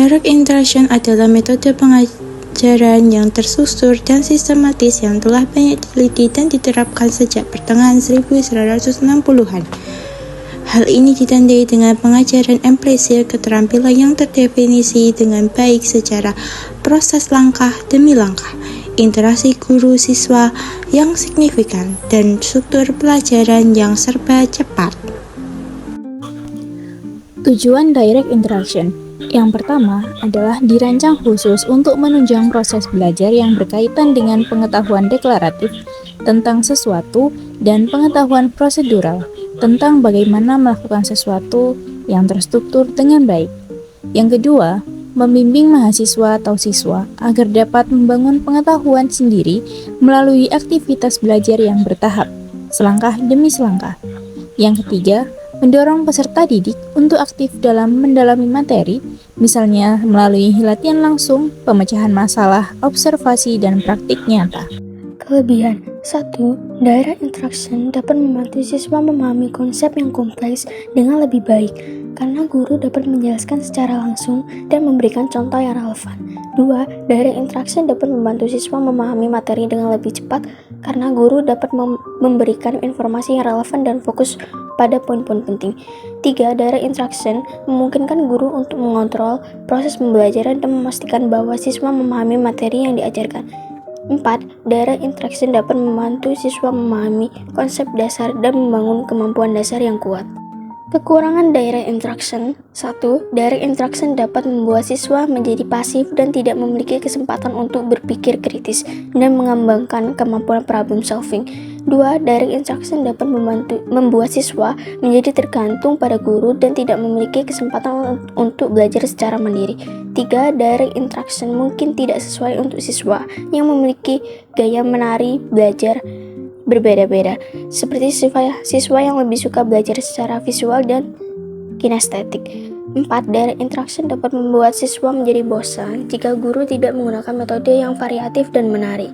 Direct interaction adalah metode pengajaran yang terstruktur dan sistematis yang telah banyak diteliti dan diterapkan sejak pertengahan 1960-an. Hal ini ditandai dengan pengajaran implisit, keterampilan yang terdefinisi dengan baik secara proses langkah demi langkah, interaksi guru-siswa yang signifikan, dan struktur pelajaran yang serba cepat. Tujuan direct interaction yang pertama adalah dirancang khusus untuk menunjang proses belajar yang berkaitan dengan pengetahuan deklaratif tentang sesuatu dan pengetahuan prosedural tentang bagaimana melakukan sesuatu yang terstruktur dengan baik. Yang kedua, membimbing mahasiswa atau siswa agar dapat membangun pengetahuan sendiri melalui aktivitas belajar yang bertahap, selangkah demi selangkah. Yang ketiga, mendorong peserta didik untuk aktif dalam mendalami materi, misalnya melalui latihan langsung, pemecahan masalah, observasi, dan praktik nyata. Kelebihan 1. Direct interaction dapat membantu siswa memahami konsep yang kompleks dengan lebih baik, karena guru dapat menjelaskan secara langsung dan memberikan contoh yang relevan. 2. Direct interaction dapat membantu siswa memahami materi dengan lebih cepat, karena guru dapat memberikan informasi yang relevan dan fokus pada poin-poin penting. 3. Direct interaction memungkinkan guru untuk mengontrol proses pembelajaran dan memastikan bahwa siswa memahami materi yang diajarkan. 4. Direct interaction dapat membantu siswa memahami konsep dasar dan membangun kemampuan dasar yang kuat. Kekurangan direct interaction 1. Direct interaction dapat membuat siswa menjadi pasif dan tidak memiliki kesempatan untuk berpikir kritis dan mengembangkan kemampuan problem solving. 2. Direct interaction dapat membuat siswa menjadi tergantung pada guru dan tidak memiliki kesempatan untuk belajar secara mandiri. 3. Direct interaction mungkin tidak sesuai untuk siswa yang memiliki gaya menari belajar berbeda-beda, seperti siswa yang lebih suka belajar secara visual dan kinestetik. 4. Direct interaction dapat membuat siswa menjadi bosan jika guru tidak menggunakan metode yang variatif dan menarik.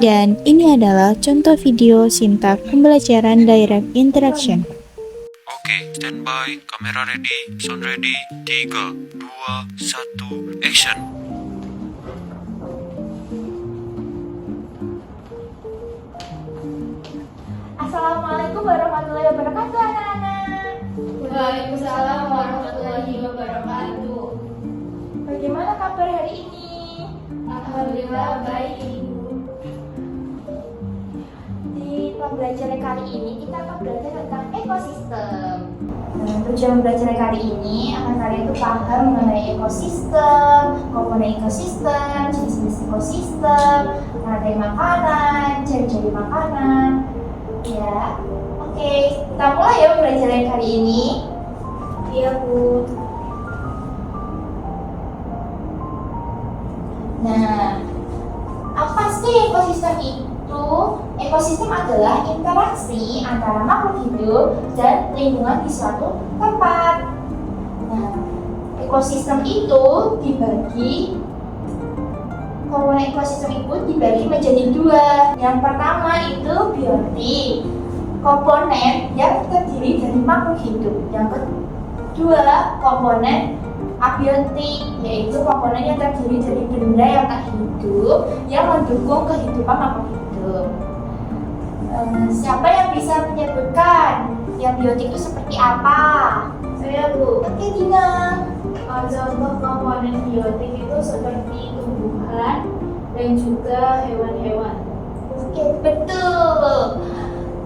Dan ini adalah contoh video sintak pembelajaran direct interaction. Oke, standby, kamera ready, sound ready, 3, 2, 1, action. Assalamualaikum warahmatullahi wabarakatuh anak-anak. Waalaikumsalam warahmatullahi wabarakatuh. Bagaimana kabar hari ini? Alhamdulillah baik Ibu. Di pembelajaran kali ini kita akan belajar tentang ekosistem. Tujuan belajar kali ini akan kalian tuh paham mengenai ekosistem, komponen ekosistem, jenis-jenis ekosistem, rantai makanan, ciri-ciri makanan. Ya, oke, kita mulai ya pembelajaran kali ini. Iya Bu. Nah, apa sih ekosistem itu? Ekosistem adalah interaksi antara makhluk hidup dan lingkungan di suatu tempat. Nah, ekosistem itu komponen ekosistem itu dibagi menjadi dua. Yang pertama itu biotik, komponen yang terdiri dari makhluk hidup. Yang kedua, komponen abiotik, yaitu komponen yang terdiri dari benda yang tak hidup yang mendukung kehidupan makhluk hidup. Siapa yang bisa menyebutkan yang biotik itu seperti apa? Saya Bu. Oke, Dina. Contoh komponen biotik itu seperti tumbuhan dan juga hewan-hewan. Oke, betul.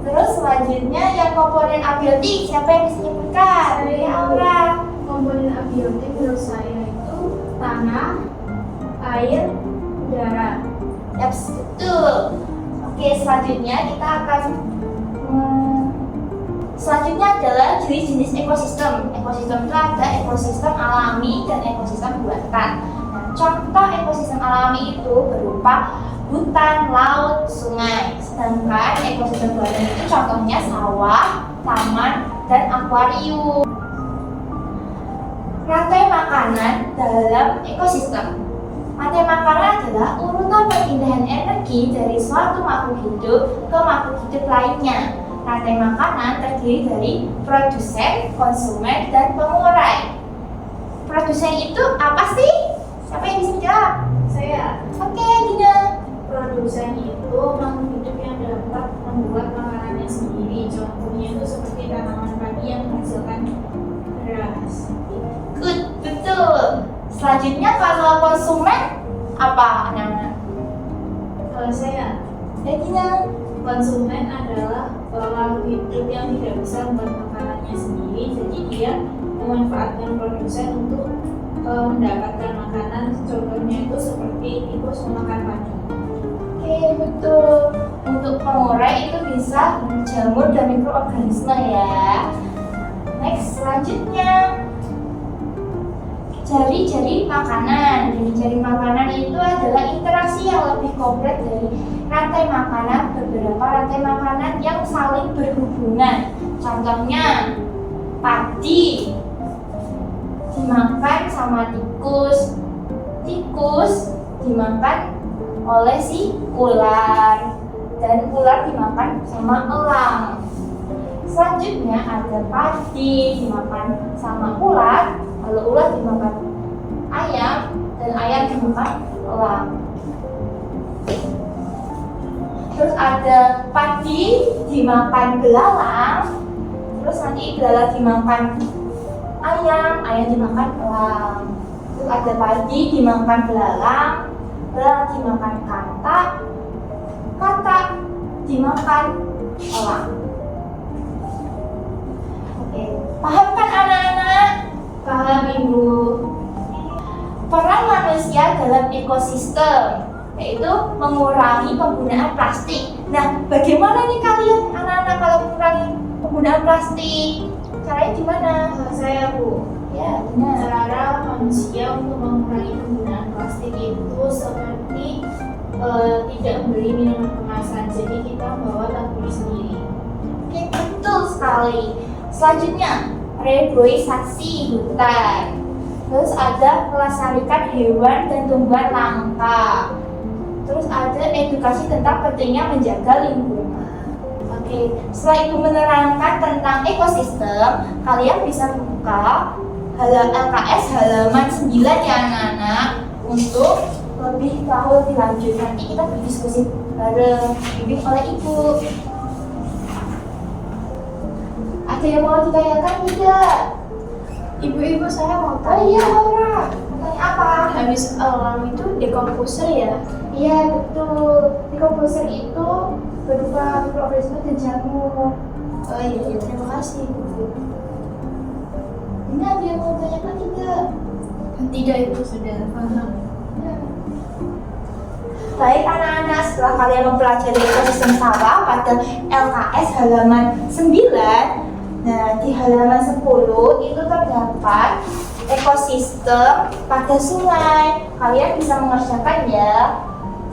Terus selanjutnya yang komponen abiotik, siapa yang bisa menyebutkan? Saya, Aura. Komponen abiotik menurut saya itu tanah, air, udara. Yaps, betul. Oke, selanjutnya kita akan selanjutnya adalah jenis-jenis ekosistem. Ekosistem itu ada ekosistem alami dan ekosistem buatan. Nah, contoh ekosistem alami itu berupa hutan, laut, sungai. Sedangkan ekosistem buatan itu contohnya sawah, taman, dan akuarium. Rantai makanan dalam ekosistem. Rantai makanan adalah urutan perpindahan energi dari suatu makhluk hidup ke makhluk hidup lainnya. Rantai makanan terdiri dari produsen, konsumen, dan pengurai. produsen itu apa sih? Siapa yang bisa jawab? Saya. Oke, Dina. Produsen itu makhluk hidup yang dapat membuat makanannya sendiri. Contohnya itu seperti tanaman padi yang menghasilkan beras. Good, betul. Selanjutnya kalau konsumen apa anak-anak? Kalau saya, Dina. konsumen adalah makhluk hidup yang tidak bisa membuat makanannya sendiri, jadi dia memanfaatkan produsen untuk mendapatkan makanan. Contohnya itu seperti tikus memakan padi. Oke, betul. Untuk pengurai itu bisa jamur dan mikroorganisme ya. Next, selanjutnya jari-jari makanan. Jari-jari makanan itu adalah interaksi yang lebih kompleks dari rantai makanan, beberapa rantai makanan yang saling berhubungan. Contohnya, padi dimakan sama tikus, tikus dimakan oleh si ular, dan ular dimakan sama elang. Selanjutnya ada padi dimakan sama ular, kalau ular dimakan ayam, dan ayam dimakan elang. Terus ada padi dimakan belalang, terus nanti belalang dimakan ayam, ayam dimakan elang. Terus ada padi dimakan belalang, belalang dimakan katak, katak dimakan elang. Oke, paham kan anak-anak? Paham Ibu. Peran manusia dalam ekosistem yaitu mengurangi penggunaan plastik. Nah, bagaimana nih kalian anak-anak kalau mengurangi penggunaan plastik? Caranya gimana? Saya Bu. Ya, benar. Cara manusia untuk mengurangi penggunaan plastik itu seperti tidak membeli minuman kemasan, jadi kita membawa tabung sendiri. Oke, betul sekali. Selanjutnya, reboisasi hutan. Terus ada melestarikan hewan dan tumbuhan langka. Terus ada edukasi tentang pentingnya menjaga lingkungan. Oke, setelah Ibu menerangkan tentang ekosistem, kalian bisa buka LKS halaman 9 ya anak-anak untuk lebih tahu lebih lanjut. Nanti kita berdiskusi bareng bimbing oleh Ibu. Ada yang mau ditanyakan tidak? Ibu-ibu, saya mau Oh iya, Laura. Tanya apa? Habis elang itu dekomposer ya? Iya, betul. Dekomposer itu berupa mikroorganisme dan jamur. Oh iya, terima kasih Bu. Ini ada yang mau tanyakan tidak? Tidak Ibu, sudah paham. Baik anak-anak, setelah kalian mempelajari ekosistem sawah pada LKS halaman 9, nah di halaman 10 itu terdapat ekosistem pada sungai. Kalian bisa mengerjakan ya.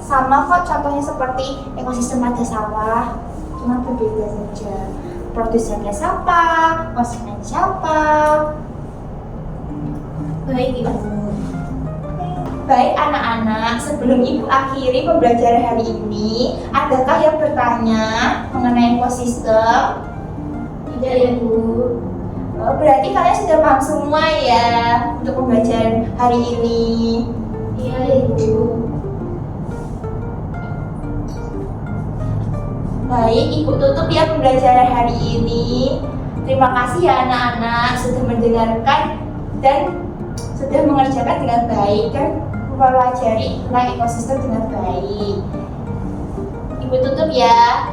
Sama kok contohnya seperti ekosistem pada sawah, cuma berbeda saja. Produsennya siapa, konsumen siapa. Baik Ibu. Baik anak-anak, sebelum Ibu akhiri pembelajaran hari ini, adakah yang bertanya mengenai ekosistem? Tidak ya Bu. Oh, berarti kalian sudah paham semua ya untuk pembelajaran hari ini. Iya Ibu. Baik, Ibu tutup ya pembelajaran hari ini. Terima kasih ya anak-anak sudah mendengarkan dan sudah mengerjakan dengan baik dan mempelajari tentang ekosistem dengan baik. Ibu tutup ya.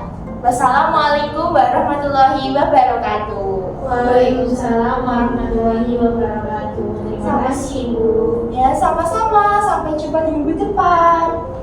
Wassalamualaikum warahmatullahi wabarakatuh. Waalaikumsalam warahmatullahi wabarakatuh. Terima kasih Bu. Ya, sama-sama. Sampai jumpa di minggu depan.